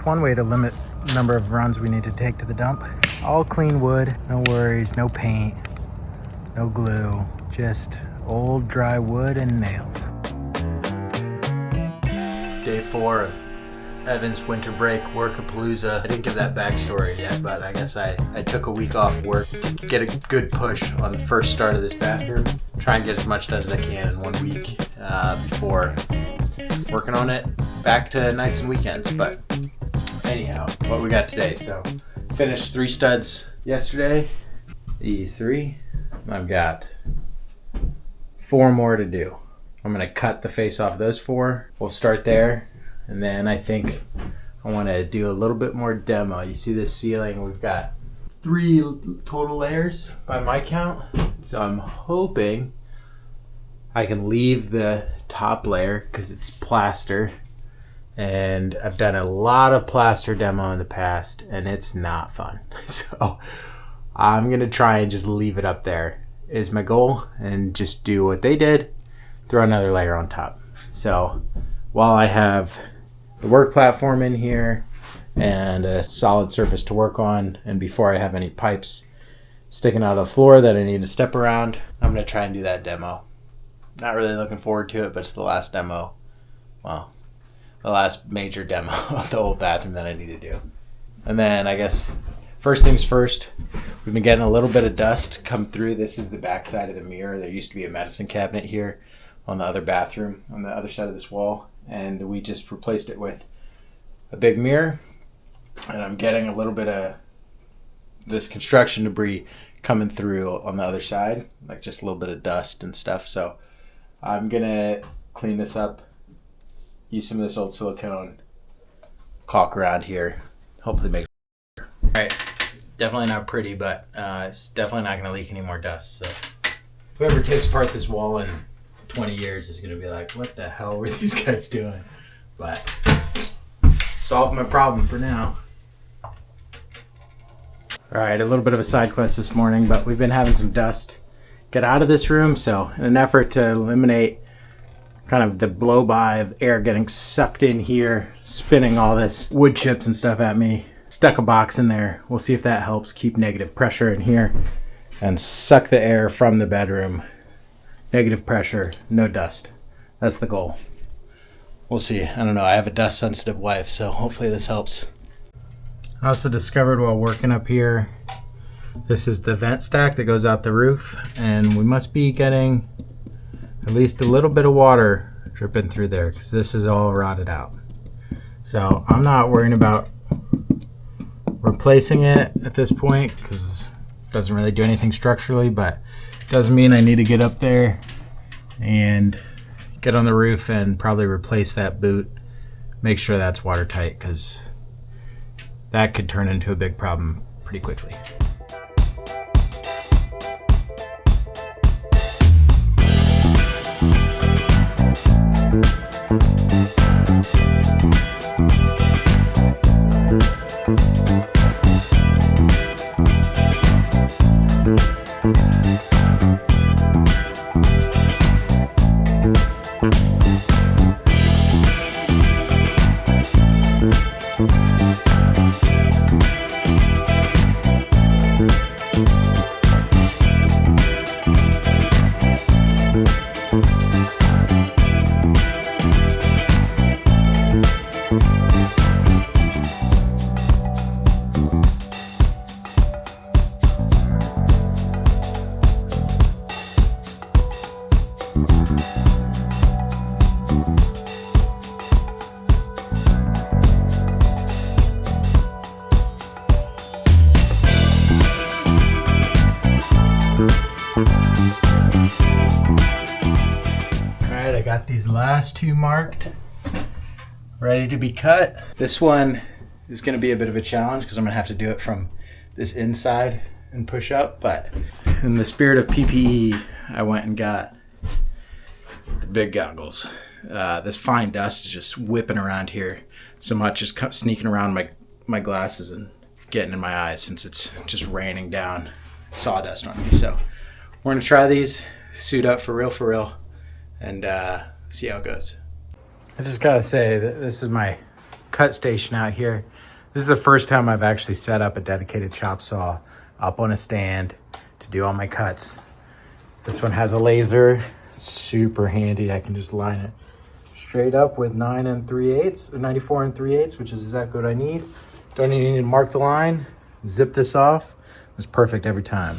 one way to limit the number of runs we need to take to the dump. All clean wood, no worries, no paint, no glue, just old dry wood and nails. Day 4 of Evan's winter break workapalooza. I didn't give that backstory yet, but I guess I took a week off work to get a good push on the first start of this bathroom. Try and get as much done as I can in 1 week before working on it back to nights and weekends. But anyhow, what we got today. So finished 3 studs yesterday. These 3. I've got 4 more to do. I'm gonna cut the face off those 4. We'll start there. And then I think I want to do a little bit more demo. You see this ceiling? We've got 3 total layers by my count. So I'm hoping I can leave the top layer because it's plaster. And I've done a lot of plaster demo in the past and it's not fun. So I'm going to try and just leave it up there is my goal and just do what they did, throw another layer on top. So while I have the work platform in here and a solid surface to work on, and before I have any pipes sticking out of the floor that I need to step around, I'm going to try and do that demo. Not really looking forward to it, but it's the last demo, well, the last major demo of the old bathroom that I need to do. And then I guess first things first, we've been getting a little bit of dust come through. This is the back side of the mirror. There used to be a medicine cabinet here on the other bathroom on the other side of this wall, and we just replaced it with a big mirror. And I'm getting a little bit of this construction debris coming through on the other side, like just a little bit of dust and stuff. So I'm gonna clean this up, use some of this old silicone caulk around here, hopefully make it. All right, definitely not pretty, but it's definitely not gonna leak any more dust. So whoever takes apart this wall in 20 years is going to be like, what the hell were these guys doing? But solved my problem for now. All right, a little bit of a side quest this morning, but we've been having some dust get out of this room. So in an effort to eliminate kind of the blow by of air getting sucked in here, spinning all this wood chips and stuff at me, stuck a box in there. We'll see if that helps keep negative pressure in here and suck the air from the bedroom. Negative pressure, no dust. That's the goal. We'll see. I don't know. I have a dust sensitive wife, so hopefully this helps. I also discovered while working up here, this is the vent stack that goes out the roof, and we must be getting at least a little bit of water dripping through there because this is all rotted out. So I'm not worrying about replacing it at this point because it doesn't really do anything structurally, but doesn't mean I need to get up there and get on the roof and probably replace that boot. Make sure that's watertight because that could turn into a big problem pretty quickly. Alright, I got these last 2 marked, ready to be cut. This one is going to be a bit of a challenge because I'm going to have to do it from this inside and push up, but in the spirit of PPE, I went and got the big goggles. This fine dust is just whipping around here so much, just sneaking around my glasses and getting in my eyes since it's just raining down sawdust on me. So we're going to try these, suit up for real, and see how it goes. I just gotta say that this is my cut station out here. This is the first time I've actually set up a dedicated chop saw up on a stand to do all my cuts. This one has a laser, super handy. I can just line it straight up with 9 3/8 or 94 3/8, which is exactly what I need. Don't even need to mark the line. Zip this off. It's perfect every time.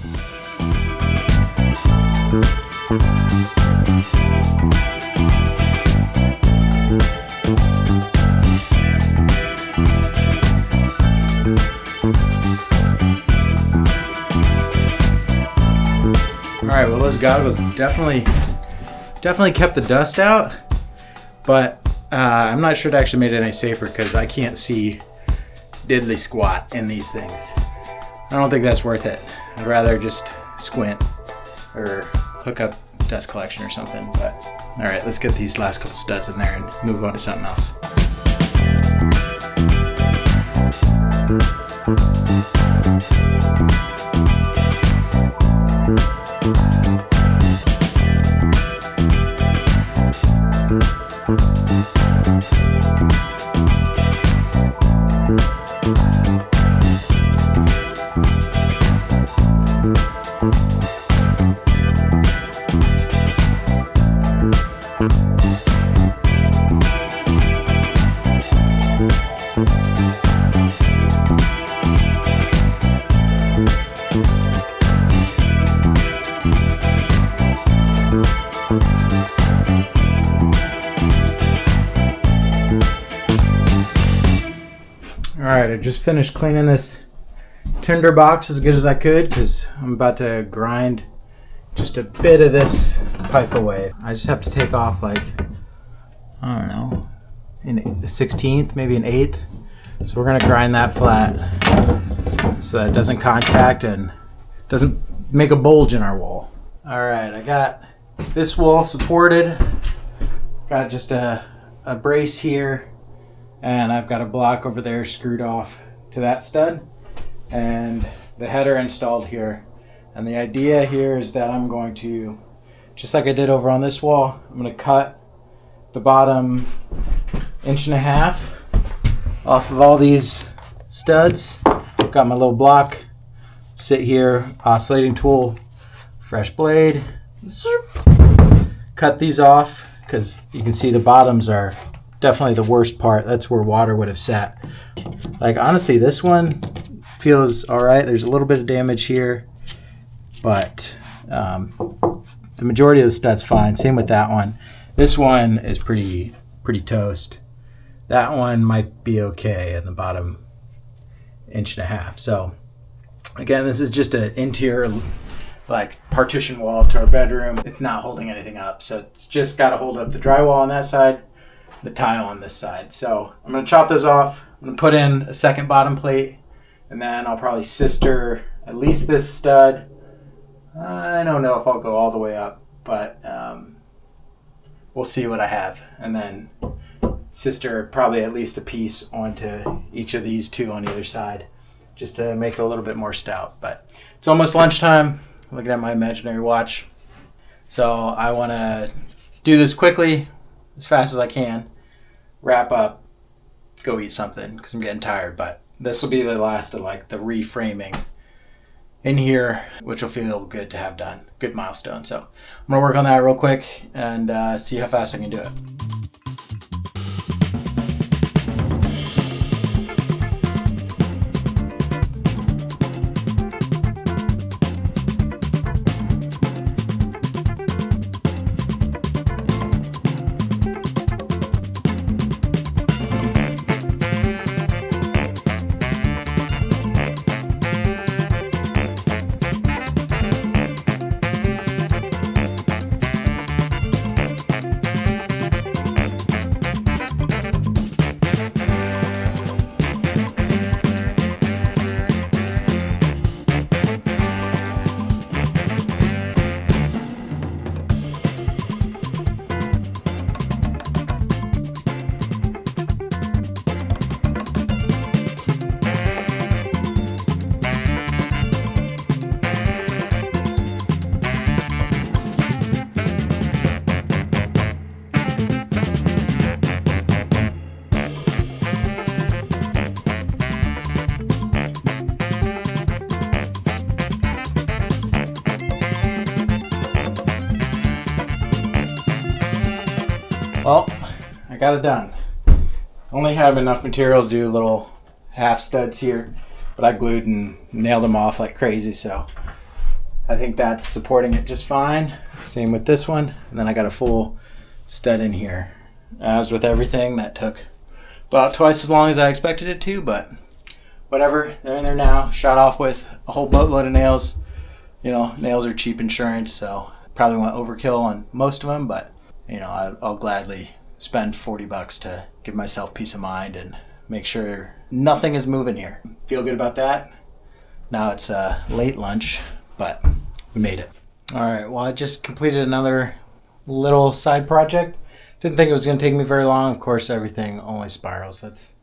All right, well, those goggles definitely kept the dust out, but I'm not sure it actually made it any safer because I can't see diddly squat in these things. I don't think that's worth it. I'd rather just squint or hook up dust collection or something. But all right, let's get these last couple studs in there and move on to something else. Alright, I just finished cleaning this tinder box as good as I could because I'm about to grind just a bit of this pipe away. I just have to take off like, I don't know, the 16th, maybe an 1/8. So we're going to grind that flat so that it doesn't contact and doesn't make a bulge in our wall. Alright, I got this wall supported. Got just a brace here. And I've got a block over there screwed off to that stud and the header installed here. And the idea here is that I'm going to, just like I did over on this wall, I'm going to cut the bottom 1.5 inches off of all these studs. Got my little block, sit here, oscillating tool, fresh blade, cut these off because you can see the bottoms are definitely the worst part. That's where water would have sat. Like honestly, this one feels all right. There's a little bit of damage here, but the majority of the stud's fine. Same with that one. This one is pretty toast. That one might be okay in the bottom 1.5 inches. So again, this is just an interior like partition wall to our bedroom. It's not holding anything up. So it's just got to hold up the drywall on that side, the tile on this side. So I'm going to chop those off. I'm going to put in a second bottom plate, and then I'll probably sister at least this stud. I don't know if I'll go all the way up, but we'll see what I have. And then sister probably at least a piece onto each of these two on either side, just to make it a little bit more stout. But it's almost lunchtime. Looking at my imaginary watch. So I want to do this quickly, as fast as I can, wrap up, go eat something because I'm getting tired. But this will be the last of like the reframing in here, which will feel good to have done. Good milestone. So I'm gonna work on that real quick and see how fast I can do it. Well, I got it done. Only have enough material to do little half studs here, but I glued and nailed them off like crazy, so I think that's supporting it just fine. Same with this one, and then I got a full stud in here. As with everything, that took about twice as long as I expected it to, but whatever, they're in there now. Shot off with a whole boatload of nails. You know, nails are cheap insurance, so probably went overkill on most of them, but you know, I'll gladly spend $40 to give myself peace of mind and make sure nothing is moving here. Feel good about that. Now it's late lunch, but we made it. All right, well, I just completed another little side project. Didn't think it was gonna take me very long. Of course, everything only spirals. That's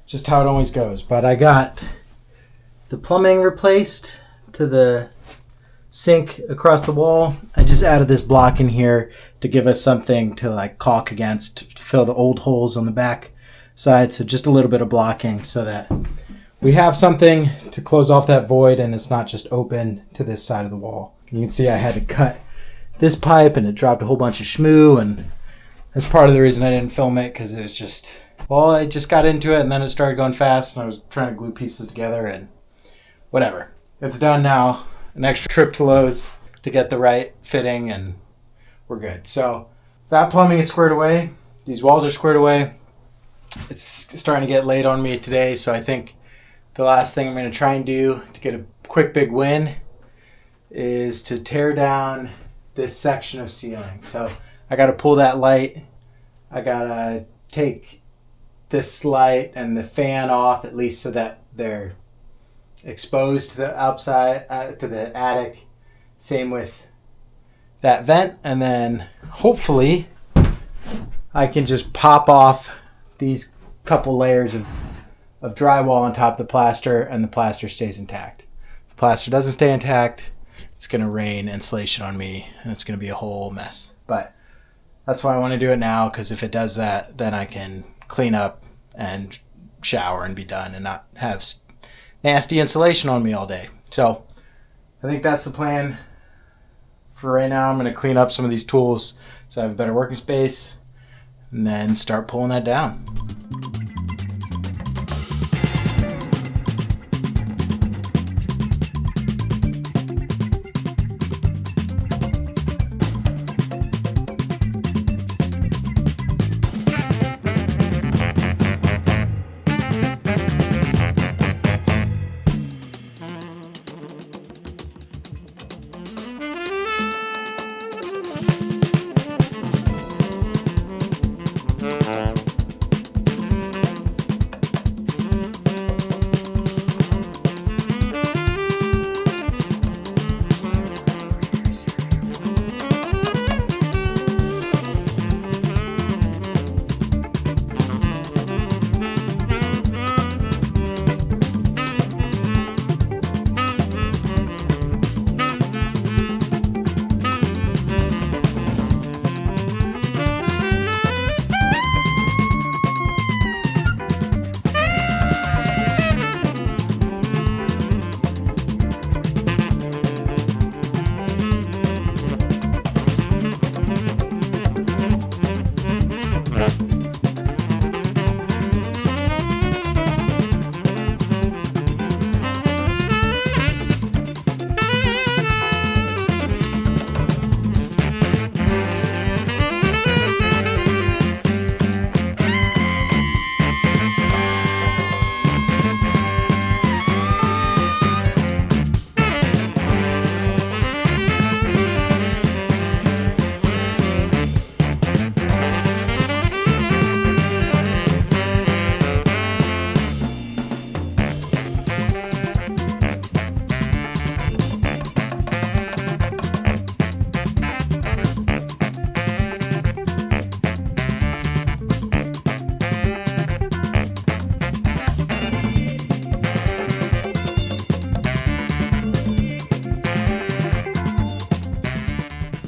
just how it always goes. But I got the plumbing replaced to the sink across the wall. I just added this block in here to give us something to like caulk against, to fill the old holes on the back side. So just a little bit of blocking so that we have something to close off that void and it's not just open to this side of the wall. You can see I had to cut this pipe and it dropped a whole bunch of shmoo, and that's part of the reason I didn't film it, because it was just, well, I just got into it and then it started going fast and I was trying to glue pieces together and whatever. It's done now. An extra trip to Lowe's to get the right fitting and we're good. So that plumbing is squared away. These walls are squared away. It's starting to get late on me today, so I think the last thing I'm going to try and do to get a quick big win is to tear down this section of ceiling. So I got to pull that light. I got to take this light and the fan off, at least so that they're exposed to the outside, to the attic. Same with that vent, and then hopefully I can just pop off these couple layers of drywall on top of the plaster, and the plaster stays intact. If the plaster doesn't stay intact, it's going to rain insulation on me and it's going to be a whole mess. But that's why I want to do it now, because if it does that, then I can clean up and shower and be done and not have nasty insulation on me all day. So I think that's the plan for right now. I'm going to clean up some of these tools so I have a better working space and then start pulling that down.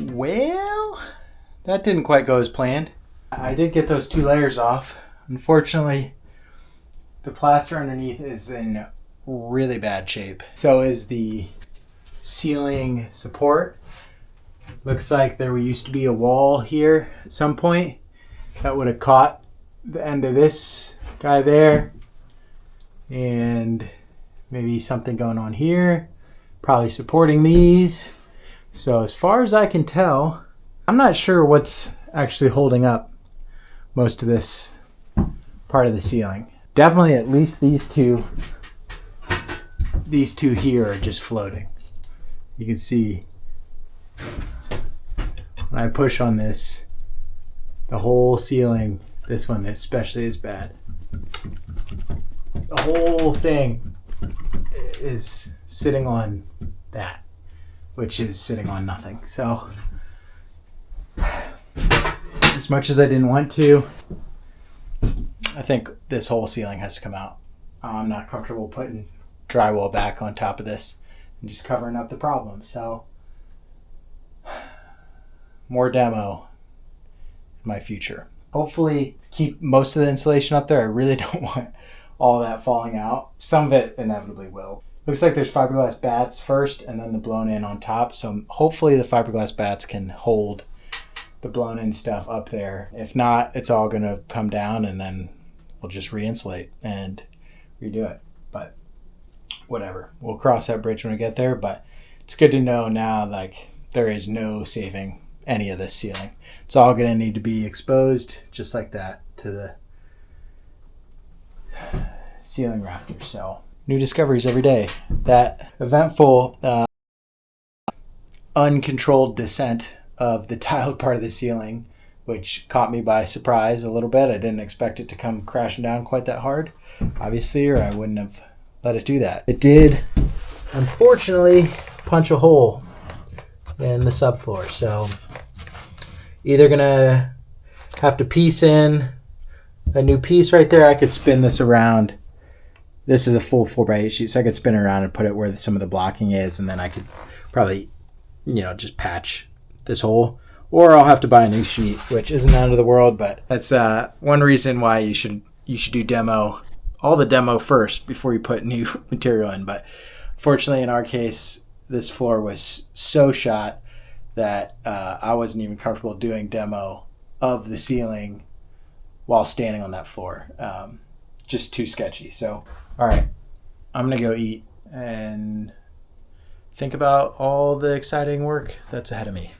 Well, that didn't quite go as planned. I did get those 2 layers off. Unfortunately, the plaster underneath is in really bad shape. So is the ceiling support. Looks like there used to be a wall here at some point, that would have caught the end of this guy there, and maybe something going on here, probably supporting these. So as far as I can tell, I'm not sure what's actually holding up most of this part of the ceiling. Definitely at least these two here are just floating. You can see when I push on this, the whole ceiling, this one especially, is bad. The whole thing is sitting on that, which is sitting on nothing. So as much as I didn't want to, I think this whole ceiling has to come out. I'm not comfortable putting drywall back on top of this and just covering up the problem. So more demo in my future. Hopefully keep most of the insulation up there. I really don't want all that falling out. Some of it inevitably will. Looks like there's fiberglass bats first and then the blown in on top. So hopefully the fiberglass bats can hold the blown in stuff up there. If not, it's all gonna come down and then we'll just re-insulate and redo it. But whatever, we'll cross that bridge when we get there. But it's good to know now, like, there is no saving any of this ceiling. It's all gonna need to be exposed just like that to the ceiling rafters. So new discoveries every day. That eventful uncontrolled descent of the tiled part of the ceiling, which caught me by surprise a little bit. I didn't expect it to come crashing down quite that hard, obviously, or I wouldn't have let it do that. It did, unfortunately, punch a hole in the subfloor. So either gonna have to piece in a new piece right there. I could spin this around. This is a full 4x8 sheet, so I could spin it around and put it where some of the blocking is, and then I could probably, just patch this hole. Or I'll have to buy a new sheet, which isn't the end of the world, but that's one reason why you should do demo, all the demo first before you put new material in. But fortunately, in our case, this floor was so shot that I wasn't even comfortable doing demo of the ceiling while standing on that floor. Just too sketchy. So, all right, I'm gonna go eat and think about all the exciting work that's ahead of me.